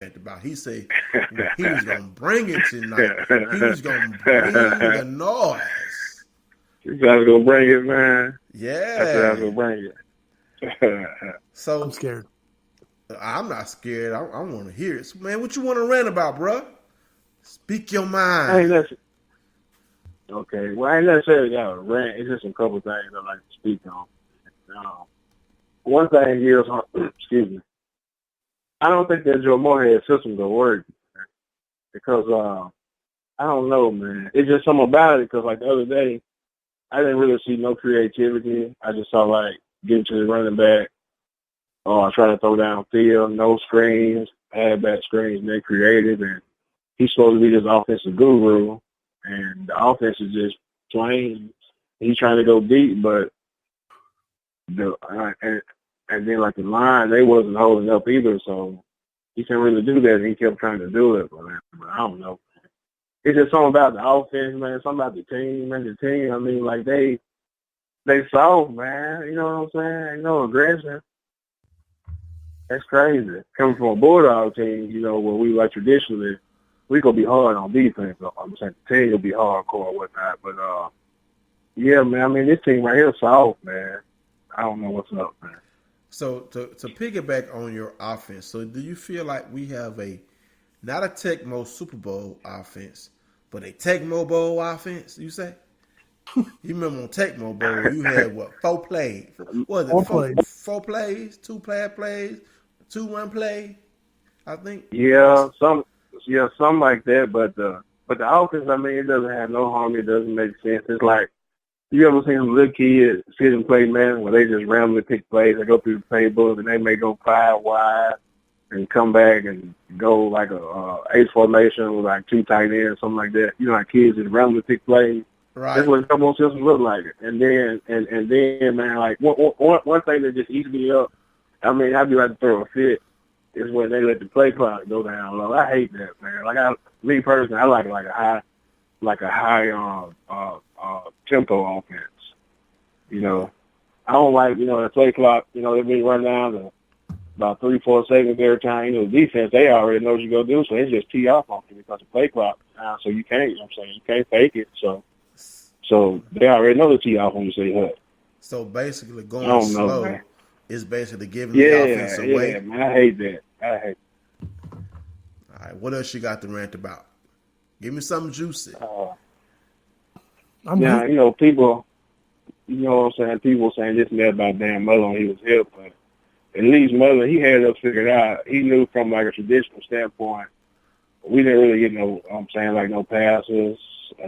about. He said he was gonna bring it tonight. He was gonna bring the noise. He said I was gonna bring it, man. Yeah. I said I was gonna bring it. So I'm scared. I'm not scared. I want to hear it. So, man, what you want to rant about, bro? Speak your mind. Okay. Well, I ain't necessarily got a rant. It's just a couple things I'd like to speak on. One thing is, excuse me, I don't think that Joe Moorhead system will work because I don't know, man. It's just something about it because, like, the other day, I didn't really see no creativity. I just saw, like, getting to the running back, trying to throw down field, no screens, had bad screens, and they creative, and he's supposed to be this offensive guru, and the offense is just plain. He's trying to go deep, but and then, like, the line, they wasn't holding up either, so he couldn't really do that, and he kept trying to do it, but I don't know. It's just something about the offense, man, something about the team, and the team, I mean, like, they soft, man, you know what I'm saying? No aggression. That's crazy. Coming from a Bulldog team, you know, where we, like, traditionally, we gonna be hard on defense. I'm saying the team will be hardcore and whatnot, but, yeah, man, I mean, this team right here is soft, man. I don't know what's up, man. So to piggyback on your offense, so do you feel like we have not a Tecmo Super Bowl offense, but a Tecmo Bowl offense, you say? You remember on Tecmo Bowl, you had what, 4 plays? What was it? Four plays, 2 plays, 2-1 play, I think. Yeah, something like that. But the offense, I mean, it doesn't have no harmony. It doesn't make sense. It's like, you ever seen some little kids sit and play, man, where they just randomly pick plays. They go through the playbook and they may go 5 wide and come back and go like a ace formation with like 2 tight ends, something like that. You know, like kids just randomly pick plays. Right. That's what some of those systems look like. And then, man, like one thing that just eats me up, I mean, I'd be like to throw a fit, is when they let the play clock go down low. I hate that, man. Like, me personally, I like a high tempo offense. You know, I don't like, you know, the play clock, you know, they run down to about 3-4 seconds every time. You know, the defense, they already know what you're going to do, so they just tee off on you because the play clock down, so you can't, you know what I'm saying, you can't fake it. So they already know the tee off when you say hut. So basically going slow man. Is basically giving the offense away. Yeah, man, I hate that. All right, what else you got to rant about? Give me something juicy. You know, people, you know what I'm saying, people saying this and that about Dan Mullen when he was hip, but at least Mullen, he had it figured out. He knew from, like, a traditional standpoint, we didn't really get no, I'm saying, like, no passes,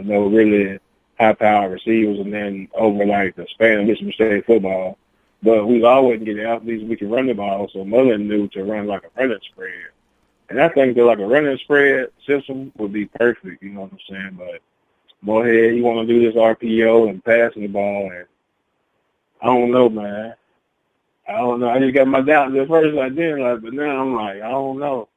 no really high-powered receivers, and then over, like, the span of Mississippi State football. But we always get athletes we can run the ball, so Mullen knew to run, like, a running spread. And I think that, like, a running spread system would be perfect, you know what I'm saying? But Moorhead, you want to do this RPO and passing the ball, and I don't know, man. I don't know. I just got my doubts at first. I didn't, like, but now I'm like, I don't know.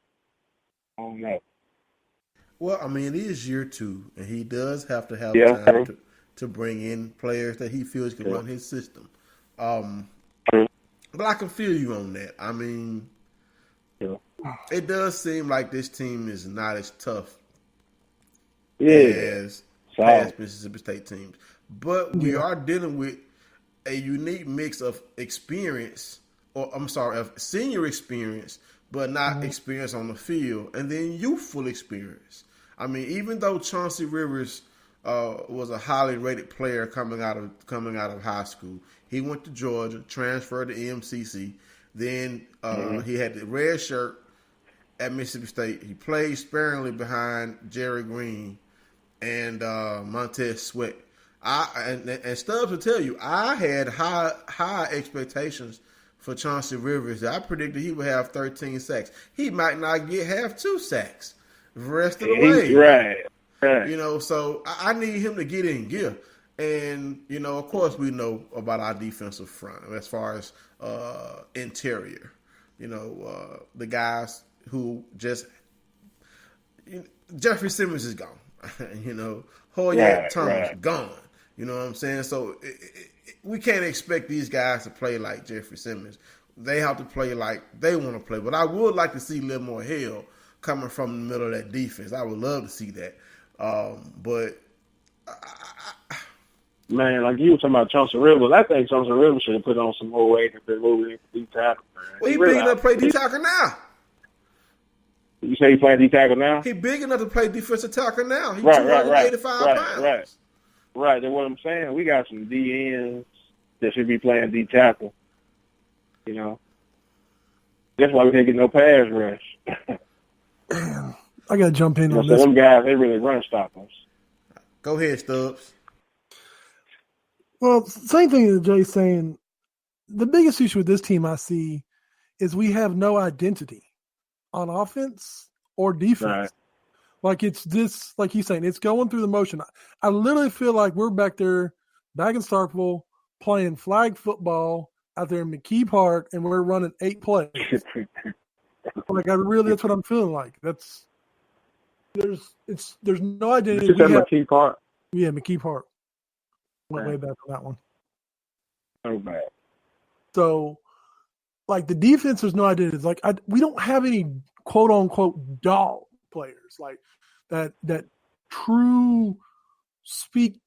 Well, I mean, it is year 2, and he does have to have time to bring in players that he feels can run his system. But I can feel you on that. I mean, it does seem like this team is not as tough as past Mississippi State teams. But we are dealing with a unique mix of experience, of senior experience, but not experience on the field, and then youthful experience. I mean, even though Chauncey Rivers was a highly rated player coming out of high school, he went to Georgia, transferred to MCC. Then he had the red shirt at Mississippi State. He played sparingly behind Jerry Green and Montez Sweat. And Stubbs will tell you, I had high expectations for Chauncey Rivers. I predicted he would have 13 sacks. He might not get half 2 sacks the rest of the way. Right. You know, so I need him to get in gear. And, you know, of course we know about our defensive front as far as interior. You know, the guys who just Jeffrey Simmons is gone. You know, Hoyt Thomas gone. You know what I'm saying? So we can't expect these guys to play like Jeffrey Simmons. They have to play like they want to play. But I would like to see a little more hell coming from the middle of that defense. I would love to see that. But man, like you were talking about Chauncey Rivers, I think Chauncey Rivers should have put on some more weight and been moving in for D-tackle. Well, he big enough to play D-tackle now. You say he playing D-tackle now? He big enough to play defensive tackle now. He's Right, 285 pounds. Right, that's what I'm saying. We got some DNs that should be playing D-tackle. You know? That's why we didn't get no pass rush. Damn. I got to jump in on so this. Them guys, they really run stoppers. Go ahead, Stubbs. Well, same thing that Jay's saying. The biggest issue with this team I see is we have no identity on offense or defense. Right. Like it's this, like he's saying, it's going through the motion. I literally feel like we're back there, back in Starkville, playing flag football out there in McKee Park, and we're running 8 plays. Like that's what I'm feeling like. There's no identity. Is that McKee Park? Yeah, McKee Park. Went way back on that one. So bad. So, like the defense, there's no identity. It's like we don't have any quote unquote dog players like that true speak.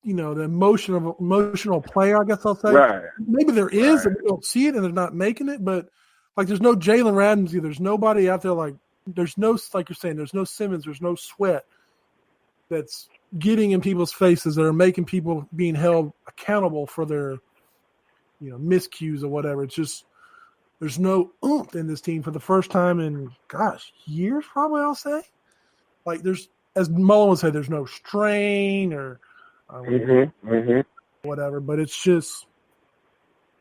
You know, the emotional player. I guess I'll say. Right. Maybe there is, and we don't see it, and they're not making it. But like, there's no Jalen Ramsey. There's nobody out there like. There's no, like you're saying, there's no Simmons. There's no Sweat. That's getting in people's faces that are making people being held accountable for their, miscues or whatever. It's just there's no oomph in this team for the first time in years, probably. I'll say, like there's, as Mullen would say, there's no strain or whatever. But it's just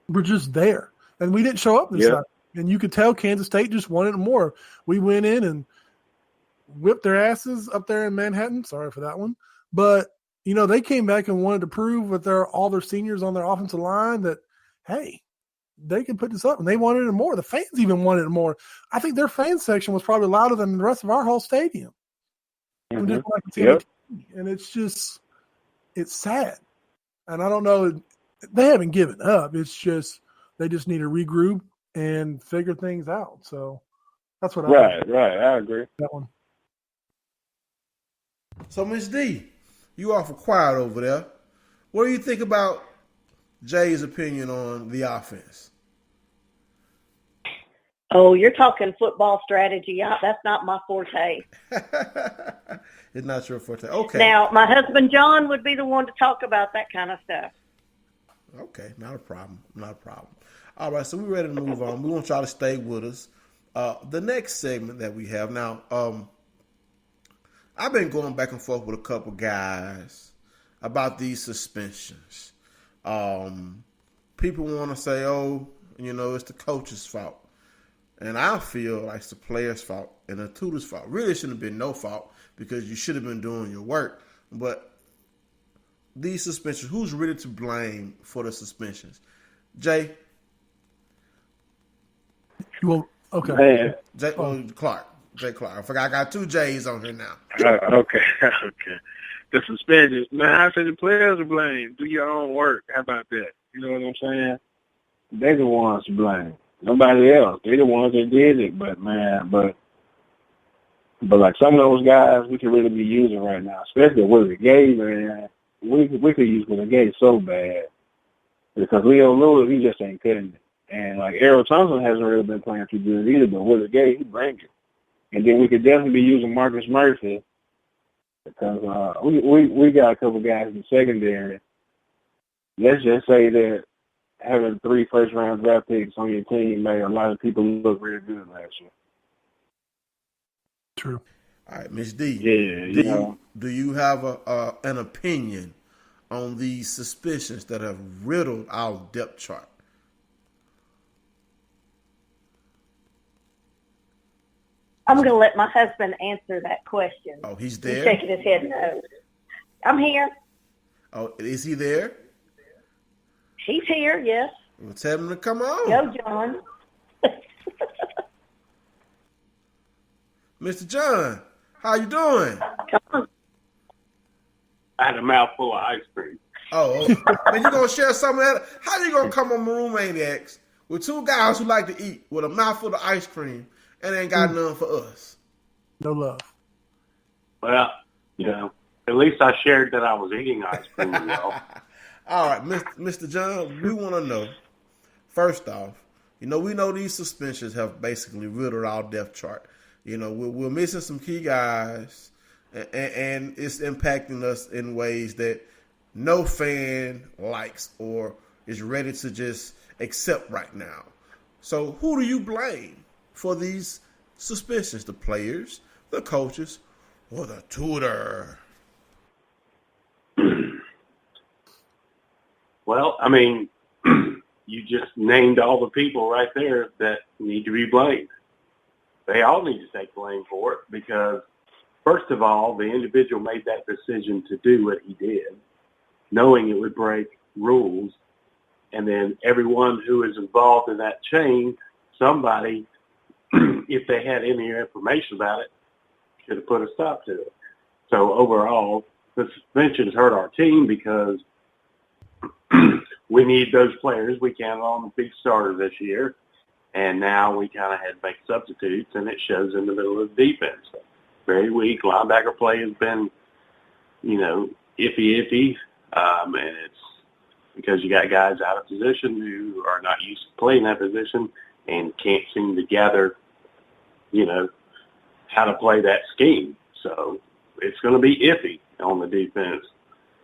we're just there, and we didn't show up this time. And you could tell Kansas State just wanted more. We went in and whipped their asses up there in Manhattan. Sorry for that one. But, they came back and wanted to prove with all their seniors on their offensive line that, hey, they can put this up. And they wanted it more. The fans even wanted it more. I think their fan section was probably louder than the rest of our whole stadium. And it's sad. And I don't know. They haven't given up. It's just they just need to regroup and figure things out. So that's what I think. Right. I agree. That one. So, Ms. D, you awful quiet over there. What do you think about Jay's opinion on the offense? Oh, you're talking football strategy. That's not my forte. It's not your forte. Okay. Now, my husband John would be the one to talk about that kind of stuff. Okay, not a problem. All right, so we're ready to move on. We want y'all to stay with us. The next segment that we have now, I've been going back and forth with a couple guys about these suspensions. People want to say, it's the coach's fault. And I feel like it's the player's fault and the tutor's fault. Really shouldn't have been no fault because you should have been doing your work. But these suspensions, who's really to blame for the suspensions? Jay? Well, okay. Man. Jay Clark. I forgot I got 2 J's on here now. Okay. The suspensions. Man, I say the players are blamed. Do your own work. How about that? You know what I'm saying? They're the ones to blame. Nobody else. They're the ones that did it. But like some of those guys we could really be using right now, especially Willie Gay, man. We could use Willie Gay so bad because Leo Lewis, he just ain't cutting it. And like Errol Thompson hasn't really been playing too good either, but Willie Gay, he brings it. And then we could definitely be using Marcus Murphy because we got a couple guys in the secondary. Let's just say that having 3 first-round draft picks on your team made a lot of people look really good last year. True. All right, Ms. D. Yeah, do you have an opinion on these suspicions that have riddled our depth chart? I'm going to let my husband answer that question. Oh, he's there? He's shaking his head no. I'm here. Oh, is he there? He's here, yes. Well, tell him to come on. Go, John. Mr. John, how you doing? Come on. I had a mouthful of ice cream. Oh, man, you going to share some of that? How you going to come on Maroon Maniacs with 2 guys who like to eat with a mouthful of ice cream and ain't got none for us? No love. Well, at least I shared that I was eating ice cream with y'all. All right, Mr. John, we want to know, first off, we know these suspensions have basically riddled our depth chart. We're missing some key guys, and it's impacting us in ways that no fan likes or is ready to just accept right now. So who do you blame for these suspensions? The players, the coaches, or the tutor? Well, I mean, you just named all the people right there that need to be blamed. They all need to take blame for it because, first of all, the individual made that decision to do what he did, knowing it would break rules. And then everyone who is involved in that chain, somebody, if they had any information about it, should have put a stop to it. So overall, the suspensions hurt our team because we need those players. We counted on the big starter this year, and now we kind of had to make substitutes, and it shows in the middle of the defense. Very weak. Linebacker play has been, iffy. And it's because you got guys out of position who are not used to playing that position and can't seem to gather, how to play that scheme. So it's going to be iffy on the defense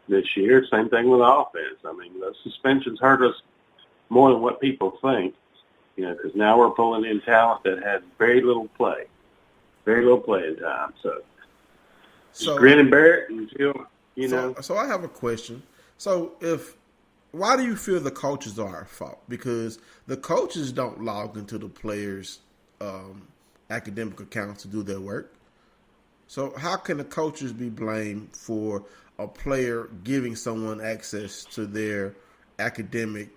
this year. Same thing with offense. I mean, those suspensions hurt us more than what people think, because now we're pulling in talent that has very little playing time. So grin and bear it until, So I have a question. So why do you feel the coaches are at fault? Because the coaches don't log into the players' academic accounts to do their work. So how can the coaches be blamed for a player giving someone access to their academic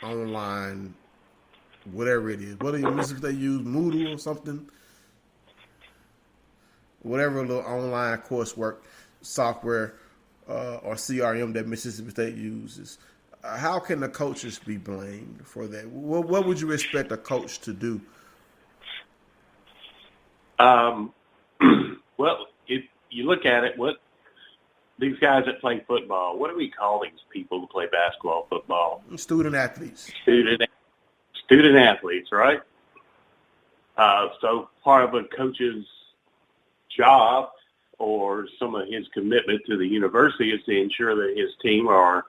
online, whatever it is? What are they use, Moodle or something? Whatever little online coursework software or CRM that Mississippi State uses. How can the coaches be blamed for that? What would you expect a coach to do? Well, if you look at it, what these guys that play football, what do we call these people who play basketball, football? Student athletes. Student athletes, right? So part of a coach's job or some of his commitment to the university is to ensure that his team are,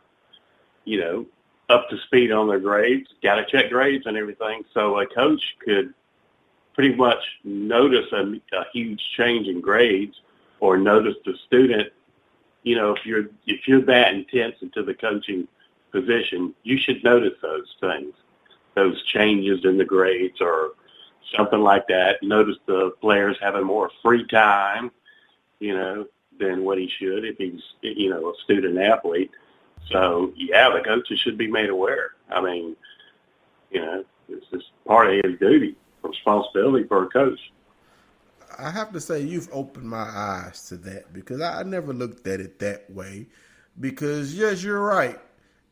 up to speed on their grades, got to check grades and everything. So a coach could pretty much notice a huge change in grades or notice the student, if you're that intense into the coaching position, you should notice those things, those changes in the grades or something like that. Notice the players having more free time, than what he should if he's, a student athlete. So, the coaches should be made aware. I mean, it's just part of his duty, responsibility for a coach. I have to say you've opened my eyes to that because I never looked at it that way. Because, yes, you're right.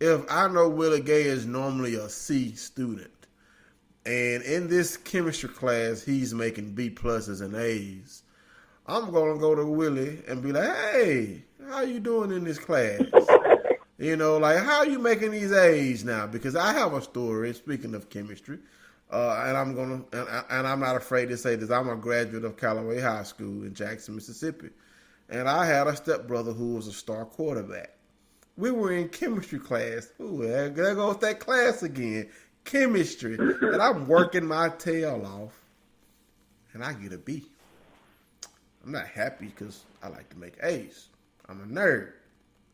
If I know Willie Gay is normally a C student, and in this chemistry class he's making B pluses and A's, I'm going to go to Willie and be like, hey, how you doing in this class? How are you making these A's now? Because I have a story, speaking of chemistry, and I'm not afraid to say this. I'm a graduate of Callaway High School in Jackson, Mississippi. And I had a stepbrother who was a star quarterback. We were in chemistry class. Ooh, there goes that class again. Chemistry. And I'm working my tail off. And I get a B. I'm not happy because I like to make A's. I'm a nerd.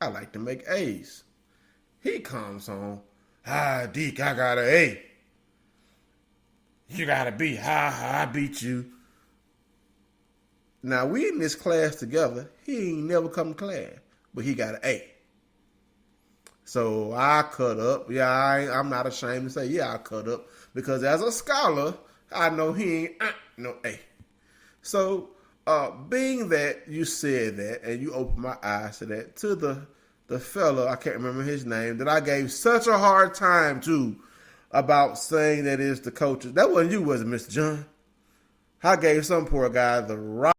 I like to make A's. He comes on, Deke, I got an A. You got a B. I beat you. Now, we in this class together. He ain't never come to class, but he got an A. So I cut up. Yeah, I'm not ashamed to say, I cut up. Because as a scholar, I know he ain't no A. So, being that you said that and you opened my eyes to that, to the fella, I can't remember his name, that I gave such a hard time to about saying that it's the coaches. That wasn't you, was it, Mr. John? I gave some poor guy the right